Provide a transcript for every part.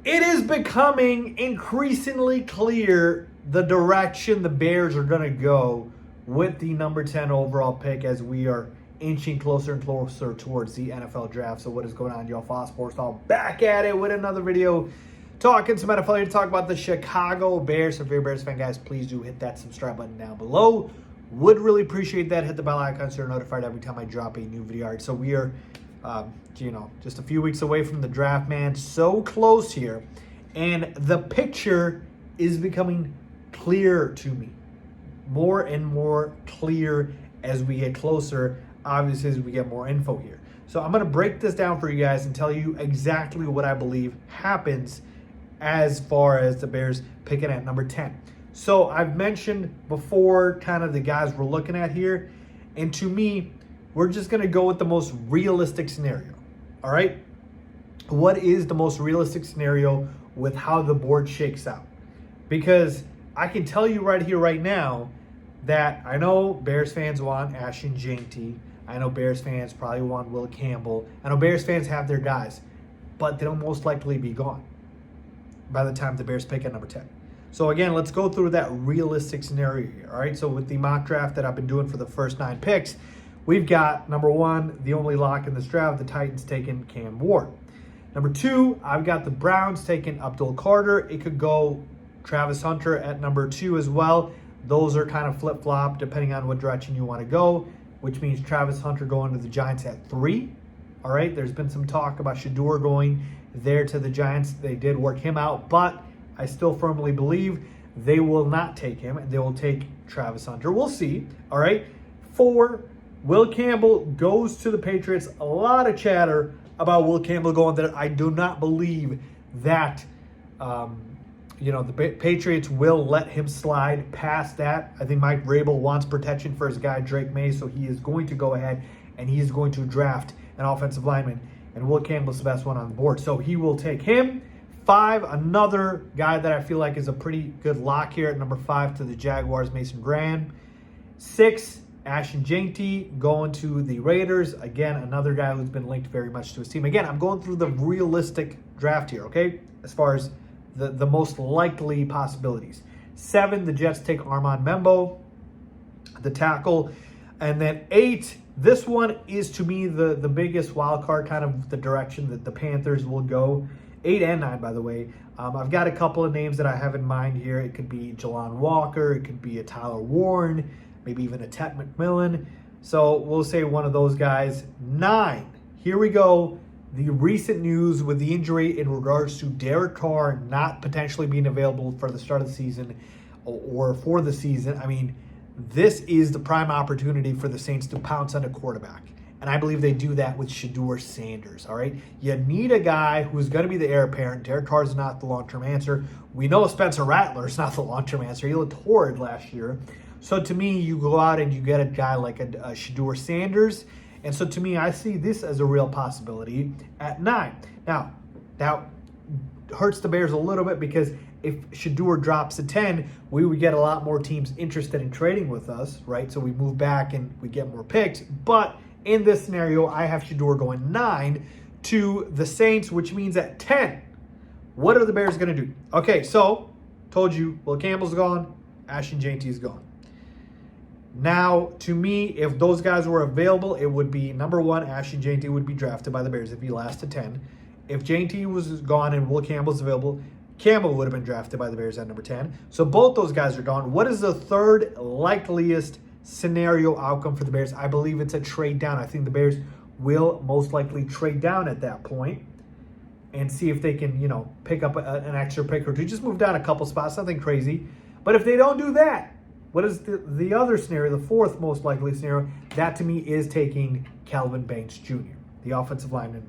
It is becoming increasingly clear the direction the Bears are going to go with the number 10 overall pick as we are inching closer and closer towards the NFL draft. So what is going on, y'all? Faiz Sports all back at it with another video talking some NFL here to talk about the Chicago Bears. So if you're a Bears fan, guys, please do hit that subscribe button down below. Would really appreciate that. Hit the bell icon so you're notified every time I drop a new video. All right, so we are just a few weeks away from the draft, man. So close here. And the picture is becoming clear to me. More and more clear as we get closer, obviously, as we get more info here. So I'm going to break this down for you guys and tell you exactly what I believe happens as far as the Bears picking at number 10. So I've mentioned before kind of the guys we're looking at here. And to me, we're just going to go with the most realistic scenario. All right? What is the most realistic scenario with how the board shakes out? Because I can tell you right here, right now, that I know Bears fans want Ashton Jeanty. I know Bears fans probably want Will Campbell. I know Bears fans have their guys. But they'll most likely be gone by the time the Bears pick at number 10. So again, let's go through that realistic scenario here. All right, so with the mock draft that I've been doing for the first 9 picks, we've got number 1, the only lock in this draft, the Titans taking Cam Ward. Number 2, I've got the Browns taking Abdul Carter. It could go Travis Hunter at number 2 as well. Those are kind of flip-flop depending on what direction you want to go, which means Travis Hunter going to the Giants at 3. All right, there's been some talk about Shedeur going there to the Giants. They did work him out, but I still firmly believe they will not take him. They will take Travis Hunter. We'll see. All right. 4, Will Campbell goes to the Patriots. A lot of chatter about Will Campbell going there. I do not believe that, the Patriots will let him slide past that. I think Mike Vrabel wants protection for his guy, Drake May, so he is going to go ahead and he is going to draft an offensive lineman. And Will Campbell's the best one on the board. So he will take him. 5, another guy that I feel like is a pretty good lock here at number 5 to the Jaguars, Mason Graham. 6, Ashton Jeanty going to the Raiders. Again, another guy who's been linked very much to his team. Again, I'm going through the realistic draft here, okay? As far as the most likely possibilities. 7, the Jets take Armand Membo, the tackle. And then 8, this one is to me the biggest wild card, kind of the direction that the Panthers will go. 8 and 9, by the way. I've got a couple of names that I have in mind here. It could be Jelon Walker. It could be a Tyler Warren. Maybe even a Tet McMillan. So we'll say one of those guys. 9, here we go. The recent news with the injury in regards to Derek Carr not potentially being available for the start of the season or for the season. I mean, this is the prime opportunity for the Saints to pounce on a quarterback. And I believe they do that with Shedeur Sanders, all right? You need a guy who's going to be the heir apparent. Derek Carr is not the long-term answer. We know Spencer Rattler is not the long-term answer. He looked horrid last year. So to me, you go out and you get a guy like a Shedeur Sanders. And so to me, I see this as a real possibility at 9. Now, that hurts the Bears a little bit because if Shedeur drops to 10, we would get a lot more teams interested in trading with us, right? So we move back and we get more picks. But in this scenario, I have Shedeur going 9 to the Saints, which means at 10, what are the Bears going to do? Okay, so told you, Will Campbell's gone, Ashton Jeanty is gone. Now, to me, if those guys were available, it would be, number 1, Ashton Jeanty would be drafted by the Bears if he lasts to 10. If Jeanty was gone and Will Campbell's available, Campbell would have been drafted by the Bears at number 10. So both those guys are gone. What is the third likeliest scenario outcome for the Bears? I believe it's a trade down. I think the Bears will most likely trade down at that point and see if they can, pick up an extra pick or two. Just move down a couple spots, nothing crazy. But if they don't do that, what is the other scenario, the fourth most likely scenario? That to me is taking Kelvin Banks Jr., the offensive lineman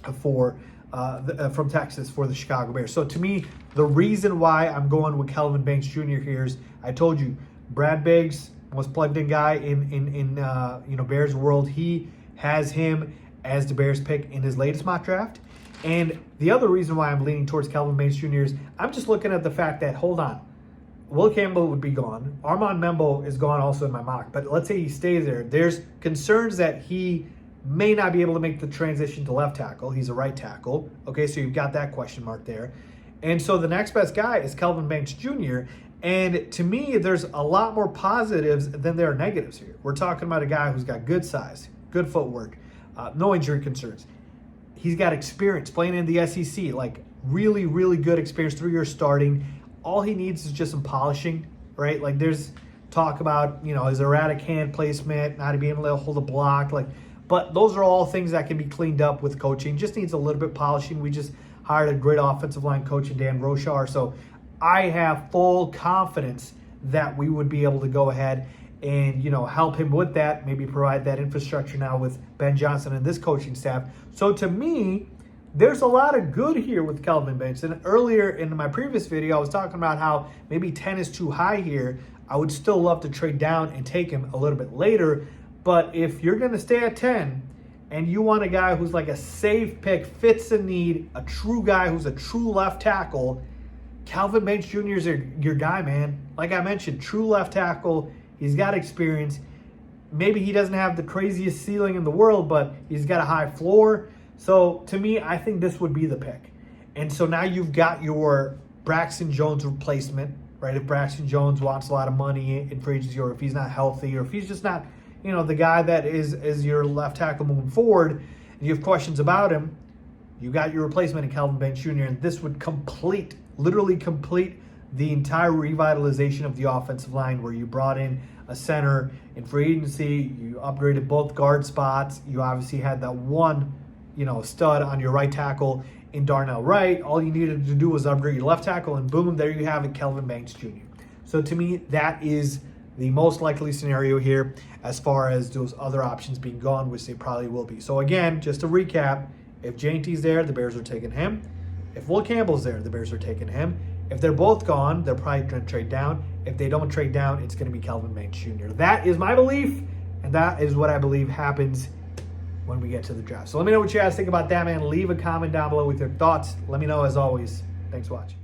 from Texas for the Chicago Bears. So to me, the reason why I'm going with Kelvin Banks Jr. here is, I told you, Brad Biggs, most plugged in guy in Bears world. He has him as the Bears pick in his latest mock draft. And the other reason why I'm leaning towards Kelvin Banks Jr. is I'm just looking at the fact that, hold on, Will Campbell would be gone. Armand Membo is gone also in my mock. But let's say he stays there. There's concerns that he may not be able to make the transition to left tackle. He's a right tackle. Okay, so you've got that question mark there. And so the next best guy is Kelvin Banks Jr. And to me, there's a lot more positives than there are negatives here. We're talking about a guy who's got good size, good footwork, no injury concerns. He's got experience playing in the SEC, like really, really good experience, 3 years starting. All he needs is just some polishing, right? Like there's talk about, his erratic hand placement, not being able to hold a block, but those are all things that can be cleaned up with coaching. Just needs a little bit polishing. We just hired a great offensive line coach in Dan Rochar. So I have full confidence that we would be able to go ahead and, help him with that, maybe provide that infrastructure now with Ben Johnson and this coaching staff. So to me, there's a lot of good here with Kelvin Banks. And earlier in my previous video, I was talking about how maybe 10 is too high here. I would still love to trade down and take him a little bit later. But if you're going to stay at 10 and you want a guy who's like a safe pick, fits a need, a true guy who's a true left tackle, Kelvin Banks Jr. is your guy, man. Like I mentioned, true left tackle. He's got experience. Maybe he doesn't have the craziest ceiling in the world, but he's got a high floor. So to me, I think this would be the pick. And so now you've got your Braxton Jones replacement, right? If Braxton Jones wants a lot of money in free agency, or if he's not healthy, or if he's just not, the guy that is your left tackle moving forward, and you have questions about him, you got your replacement in Kelvin Banks Jr., and this would literally complete the entire revitalization of the offensive line, where you brought in a center in free agency, you upgraded both guard spots, you obviously had that one, stud on your right tackle in Darnell Wright. All you needed to do was upgrade your left tackle, and boom, there you have it, Kelvin Banks Jr. So to me, that is the most likely scenario here as far as those other options being gone, which they probably will be. So again, just to recap, if J&T's there, the Bears are taking him. If Will Campbell's there, the Bears are taking him. If they're both gone, they're probably going to trade down. If they don't trade down, it's going to be Kelvin Banks Jr. That is my belief, and that is what I believe happens when we get to the draft. So let me know what you guys think about that, man. Leave a comment down below with your thoughts. Let me know, as always. Thanks for watching.